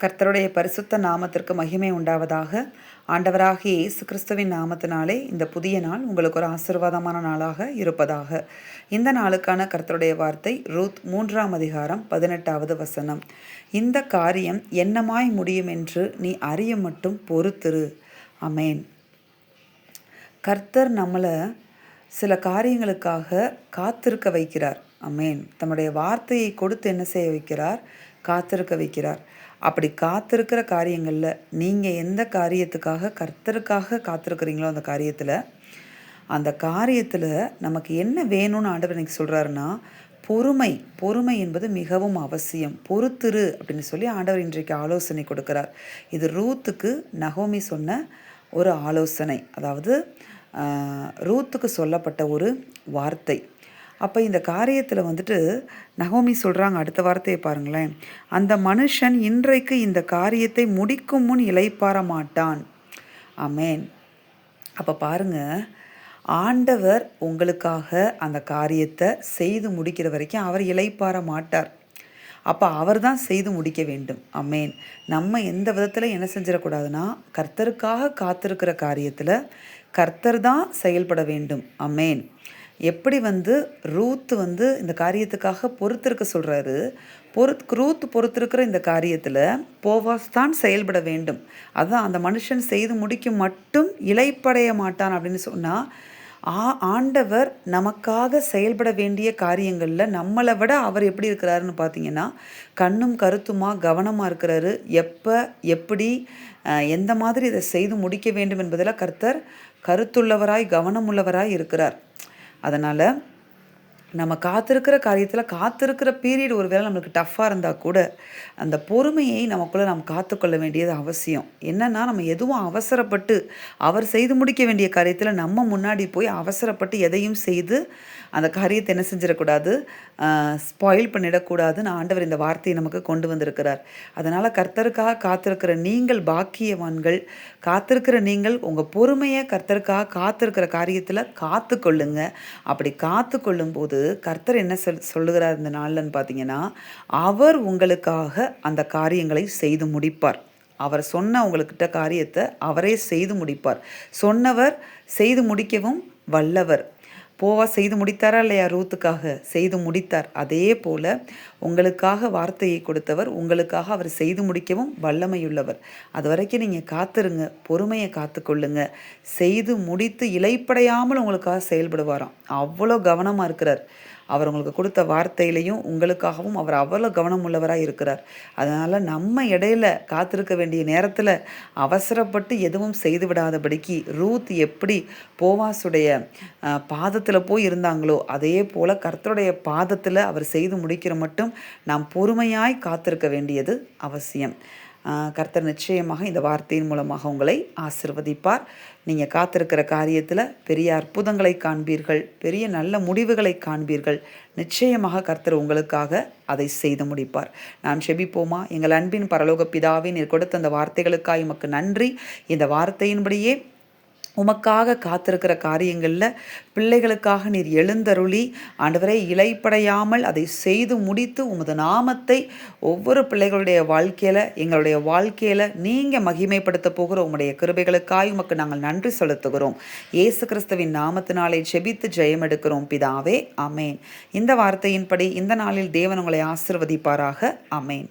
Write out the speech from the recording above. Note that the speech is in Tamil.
கர்த்தருடைய பரிசுத்த நாமத்திற்கு மகிமை உண்டாவதாக. ஆண்டவராகிய இயேசு கிறிஸ்துவின் நாமத்தினாலே இந்த புதிய நாள் உங்களுக்கு ஒரு ஆசீர்வாதமான நாளாக இருப்பதாக. இந்த நாளுக்கான கர்த்தருடைய வார்த்தை ரூத் 3ஆம் அதிகாரம் 18வது வசனம். இந்த காரியம் என்னமாய் முடியும் என்று நீ அறிய மட்டும் பொறுத்திரு. அமேன். கர்த்தர் நம்மளை சில காரியங்களுக்காக காத்திருக்க வைக்கிறார். அமேன். தம்முடைய வார்த்தையை கொடுத்து என்ன செய்ய வைக்கிறார்? காத்திருக்க வைக்கிறார். அப்படி காத்திருக்கிற காரியங்களில் நீங்கள் எந்த காரியத்துக்காக கர்த்தருக்காக காத்திருக்கிறீங்களோ அந்த காரியத்தில் நமக்கு என்ன வேணும்னு ஆண்டவர் இன்னைக்கு சொல்கிறாருன்னா, பொறுமை என்பது மிகவும் அவசியம். பொறுத்திரு அப்படின்னு சொல்லி ஆண்டவர் இன்றைக்கு ஆலோசனை கொடுக்கிறார். இது ரூத்துக்கு நகோமி சொன்ன ஒரு ஆலோசனை, அதாவது ரூத்துக்கு சொல்லப்பட்ட ஒரு வார்த்தை. அப்போ இந்த காரியத்தில் நகோமி சொல்கிறாங்க, அடுத்த வார்த்தையை பாருங்களேன். அந்த மனுஷன் இன்றைக்கு இந்த காரியத்தை முடிக்கும் முன் இளைப்பாற மாட்டான். ஆமேன். அப்போ பாருங்க, ஆண்டவர் உங்களுக்காக அந்த காரியத்தை செய்து முடிக்கிற வரைக்கும் அவர் இளைப்பாற மாட்டார். அப்போ அவர் தான் செய்து முடிக்க வேண்டும். அமேன். நம்ம எந்த விதத்தில் என்ன செஞ்சிடக்கூடாதுன்னா, கர்த்தருக்காக காத்திருக்கிற காரியத்தில் கர்த்தர் தான் செயல்பட வேண்டும். அமேன். எப்படி ரூத் இந்த காரியத்துக்காக பொறுத்திருக்க சொல்கிறாரு. ரூத் பொறுத்திருக்கிற இந்த காரியத்தில் போவாஸ் தான் செயல்பட வேண்டும். அதுதான், அந்த மனுஷன் செய்து முடிக்கும் மட்டும் இளைப்படைய மாட்டான் அப்படின்னு சொன்னால், ஆண்டவர் நமக்காக செயல்பட வேண்டிய காரியங்களில் நம்மளை விட அவர் எப்படி இருக்கிறாருன்னு பார்த்தீங்கன்னா, கண்ணும் கருத்துமா கவனமாக இருக்கிறாரு. எப்போ எப்படி எந்த மாதிரி இதை செய்து முடிக்க வேண்டும் என்பதில் கர்த்தர் கருத்துள்ளவராய் கவனமுள்ளவராய் இருக்கிறார். அதனால் நம்ம காத்திருக்கிற காரியத்தில் காத்திருக்கிற பீரியட் ஒரு வேளை நம்மளுக்கு டஃப்பாக இருந்தால் கூட அந்த பொறுமையை நமக்குள்ளே நாம் காத்துக்கொள்ள வேண்டியது அவசியம். என்னென்னா, நம்ம எதுவும் அவசரப்பட்டு அவர் செய்து முடிக்க வேண்டிய காரியத்தில் நம்ம முன்னாடி போய் அவசரப்பட்டு எதையும் செய்து அந்த காரியத்தை என்ன செஞ்சிடக்கூடாது, ஸ்பாயில் பண்ணிடக்கூடாதுன்னு ஆண்டவர் இந்த வார்த்தையை நமக்கு கொண்டு வந்திருக்கிறார். அதனால் கர்த்தருக்காக காத்திருக்கிற நீங்கள் பாக்கியவான்கள். காத்திருக்கிற நீங்கள் உங்கள் பொறுமையை கர்த்தருக்காக காத்திருக்கிற காரியத்தில் காத்து கொள்ளுங்க. அப்படி காத்து கொள்ளும்போது கர்த்தர் என்ன சொல்லுகிறார் இந்த நாள்லன்னு பார்த்தீங்கன்னா, அவர் உங்களுக்காக அந்த காரியங்களை செய்து முடிப்பார். அவர் சொன்ன உங்கள்கிட்ட காரியத்தை அவரே செய்து முடிப்பார். சொன்னவர் செய்து முடிக்கவும் வல்லவர். போவா செய்து முடித்தாரா இல்லையா? ரூத்துக்காக செய்து முடித்தார். அதே போல் உங்களுக்காக வார்த்தையை கொடுத்தவர் உங்களுக்காக அவர் செய்து முடிக்கவும் வல்லமையுள்ளவர். அது வரைக்கும் நீங்கள் காத்துருங்க, பொறுமையை காத்துக்கொள்ளுங்க. செய்து முடித்து இளைப்படையாமல் உங்களுக்காக செயல்படுவாராம். அவ்வளோ கவனமாக இருக்கிறார். அவர் உங்களுக்கு கொடுத்த வார்த்தையிலையும் உங்களுக்காகவும் அவர் அவ்வளோ கவனம் உள்ளவராக இருக்கிறார். அதனால் நம்ம இடையில காத்திருக்க வேண்டிய நேரத்தில் அவசரப்பட்டு எதுவும் செய்து விடாதபடிக்கு ரூத் எப்படி போவாசுடைய பாதத்தில் போய் இருந்தாங்களோ அதே போல் கர்த்தருடைய பாதத்தில் அவர் செய்து முடிக்கிற மட்டும் நாம் பொறுமையாய் காத்திருக்க வேண்டியது அவசியம். கர்த்தர் நிச்சயமாக இந்த வார்த்தையின் மூலமாக உங்களை ஆசிர்வதிப்பார். நீங்கள் காத்திருக்கிற காரியத்தில் பெரிய அற்புதங்களை காண்பீர்கள், பெரிய நல்ல முடிவுகளை காண்பீர்கள். நிச்சயமாக கர்த்தர் உங்களுக்காக அதை செய்து முடிப்பார். நாம் செபிப்போமா? எங்கள் அன்பின் பரலோக பிதாவே, நீர் கொடுத்த அந்த வார்த்தைகளுக்காக உமக்கு நன்றி. இந்த வார்த்தையின்படியே உமக்காக காத்திருக்கிற காரியங்களில் பிள்ளைகளுக்காக நீர் எழுந்தருளி ஆண்டவரை இளைப்படையாமல் அதை செய்து முடித்து உமது நாமத்தை ஒவ்வொரு பிள்ளைகளுடைய வாழ்க்கையில் எங்களுடைய வாழ்க்கையில் நீங்கள் மகிமைப்படுத்த போகிற உம்முடைய கிருபைகளுக்காக உமக்கு நாங்கள் நன்றி செலுத்துகிறோம். இயேசு கிறிஸ்துவின் நாமத்தினாலே செபித்து ஜெயம் எடுக்கிறோம் பிதாவே. ஆமேன். இந்த வார்த்தையின்படி இந்த நாளில் தேவன் உங்களை ஆசிர்வதிப்பாராக. ஆமேன்.